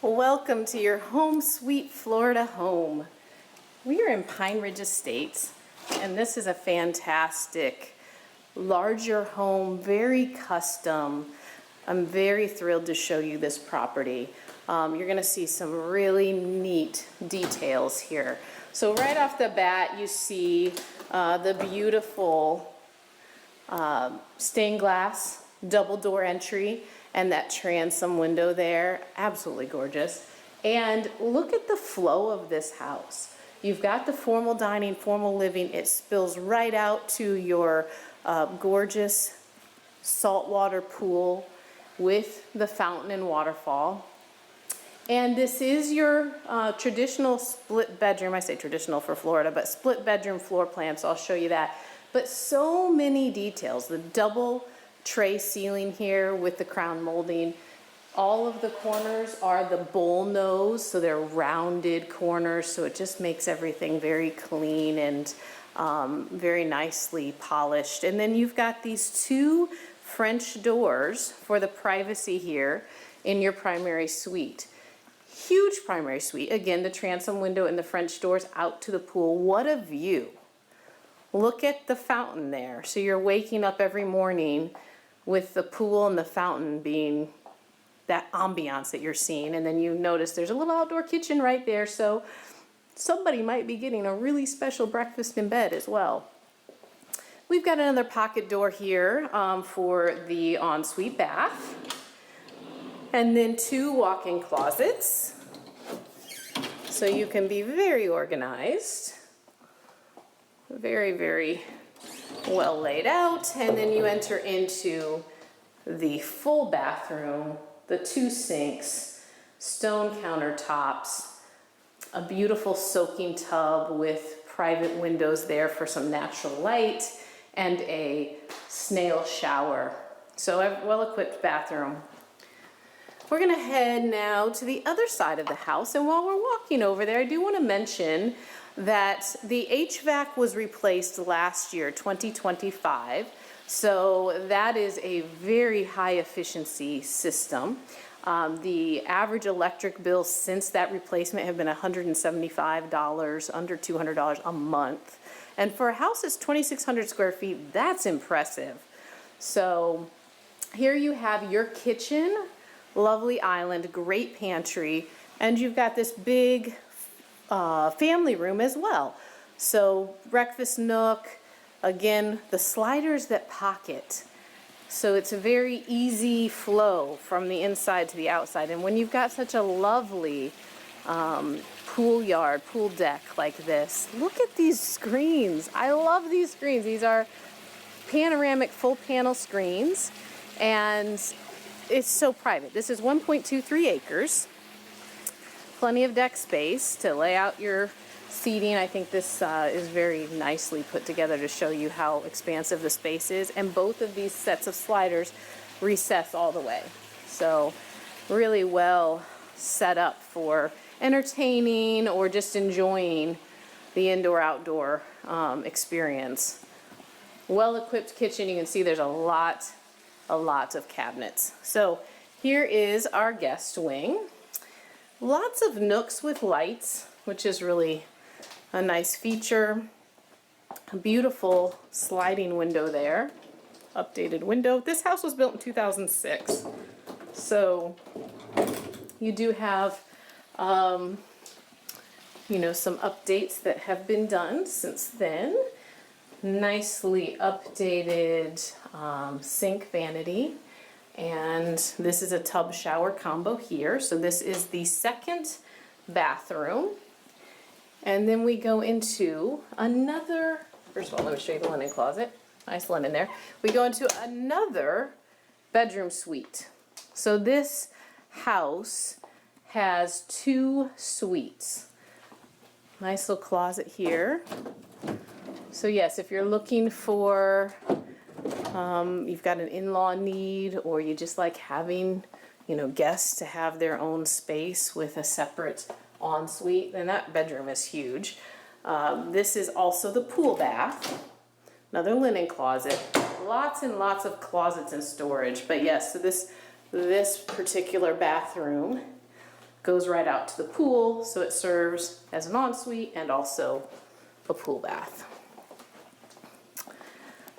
Welcome to your home sweet Florida home. We are in Pine Ridge Estates, and this is a fantastic, larger home, very custom. I'm very thrilled to show you this property. You're going to see some really neat details here. So right off the bat, you see the beautiful stained glass double door entry and that transom window there. Absolutely gorgeous. And look at the flow of this house. You've got the formal dining, formal living. It spills right out to your gorgeous saltwater pool with the fountain and waterfall. And this is your traditional split bedroom. I say traditional for Florida, but split bedroom floor plan, so I'll show you that. But so many details. The double tray ceiling here with the crown molding. All of the corners are the bull nose, so they're rounded corners, so it just makes everything very clean and very nicely polished. And then you've got these two French doors for the privacy here in your primary suite. Huge primary suite. Again, the transom window and the French doors out to the pool. What a view. Look at the fountain there. So you're waking up every morning with the pool and the fountain being that ambiance that you're seeing. And then you notice there's a little outdoor kitchen right there, so somebody might be getting a really special breakfast in bed as well. We've got another pocket door here for the ensuite bath. And then two walk-in closets, so you can be very organized. Very, very well laid out. And then you enter into the full bathroom, the two sinks, stone countertops, a beautiful soaking tub with private windows there for some natural light, and a snail shower. So a well-equipped bathroom. We're gonna head now to the other side of the house, and while we're walking over there, I do want to mention that the HVAC was replaced last year, 2025, so that is a very high efficiency system. The average electric bill since that replacement have been $175, under $200 a month. And for a house that's 2,600 square feet, that's impressive. So here you have your kitchen, lovely island, great pantry, and you've got this big family room as well. So breakfast nook, again, the sliders that pocket. So it's a very easy flow from the inside to the outside. And when you've got such a lovely pool yard, pool deck like this, look at these screens. I love these screens. These are panoramic full panel screens, and it's so private. This is 1.23 acres. Plenty of deck space to lay out your seating. I think this is very nicely put together to show you how expansive the space is. And both of these sets of sliders recess all the way. So really well set up for entertaining or just enjoying the indoor-outdoor experience. Well-equipped kitchen. You can see there's a lot of cabinets. So here is our guest wing. Lots of nooks with lights, which is really a nice feature. A beautiful sliding window there, updated window. This house was built in 2006, so you do have some updates that have been done since then. Nicely updated sink vanity. And this is a tub shower combo here. So this is the second bathroom. And then we go into another, first of all, let me show you the linen closet. Nice linen there. We go into another bedroom suite. So this house has two suites. Nice little closet here. So yes, if you're looking for you've got an in-law need, or you just like having, guests to have their own space with a separate ensuite, then that bedroom is huge. This is also the pool bath, another linen closet, lots and lots of closets and storage. But yes, so this particular bathroom goes right out to the pool, so it serves as an ensuite and also a pool bath.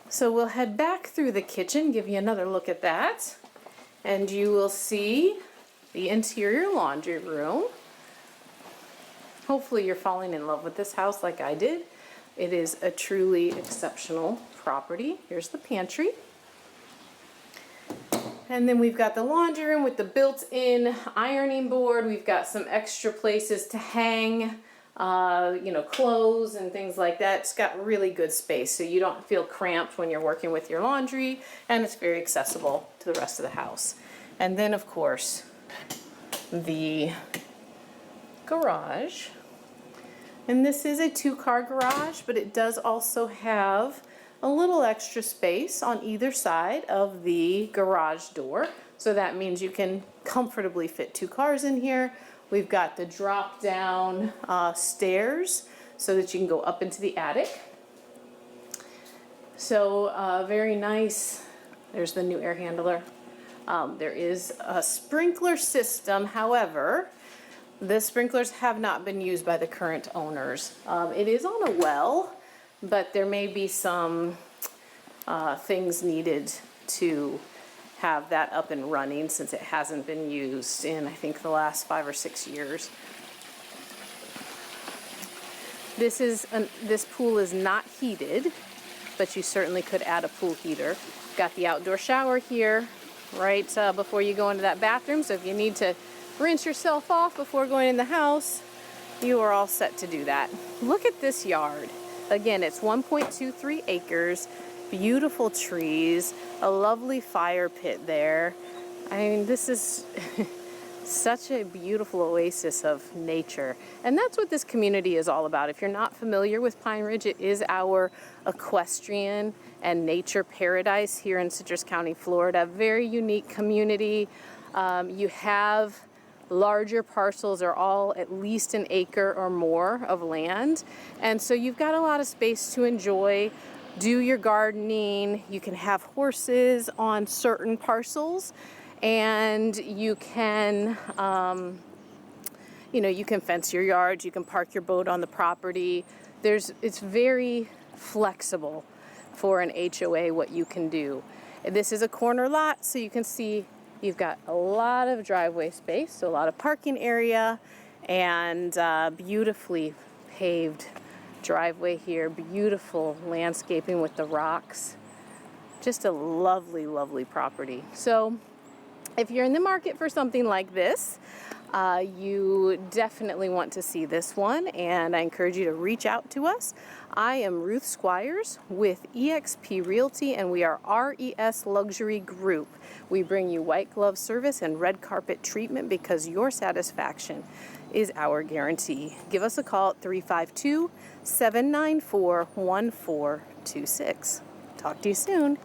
So we'll head back through the kitchen, give you another look at that, and you will see the interior laundry room. Hopefully you're falling in love with this house like I did. It is a truly exceptional property. Here's the pantry. And then we've got the laundry room with the built-in ironing board. We've got some extra places to hang clothes and things like that. It's got really good space, so you don't feel cramped when you're working with your laundry, and it's very accessible to the rest of the house. And then, of course, the garage. And this is a 2-car garage, but it does also have a little extra space on either side of the garage door. So that means you can comfortably fit 2 cars in here. We've got the drop down stairs so that you can go up into the attic. So very nice. There's the new air handler. There is a sprinkler system. However, the sprinklers have not been used by the current owners. It is on a well, but there may be some things needed to have that up and running since it hasn't been used in, I think, the last 5 or 6 years. This pool is not heated, but you certainly could add a pool heater. Got the outdoor shower here right before you go into that bathroom, so if you need to rinse yourself off before going in the house, you are all set to do that. Look at this yard. Again, it's 1.23 acres, beautiful trees, a lovely fire pit there. I mean, this is such a beautiful oasis of nature. And that's what this community is all about. If you're not familiar with Pine Ridge, it is our equestrian and nature paradise here in Citrus County, Florida. Very unique community. You have larger parcels are all at least an acre or more of land. And so you've got a lot of space to enjoy, do your gardening. You can have horses on certain parcels, and you can, you can fence your yard, you can park your boat on the property. It's very flexible for an HOA what you can do. This is a corner lot, so you can see you've got a lot of driveway space, so a lot of parking area, and beautifully paved driveway here, beautiful landscaping with the rocks. Just a lovely, lovely property. So if you're in the market for something like this, you definitely want to see this one, and I encourage you to reach out to us. I am Ruth Squires with eXp Realty, and we are RES Luxury Group. We bring you white glove service and red carpet treatment because your satisfaction is our guarantee. Give us a call at 352-794-1426. Talk to you soon.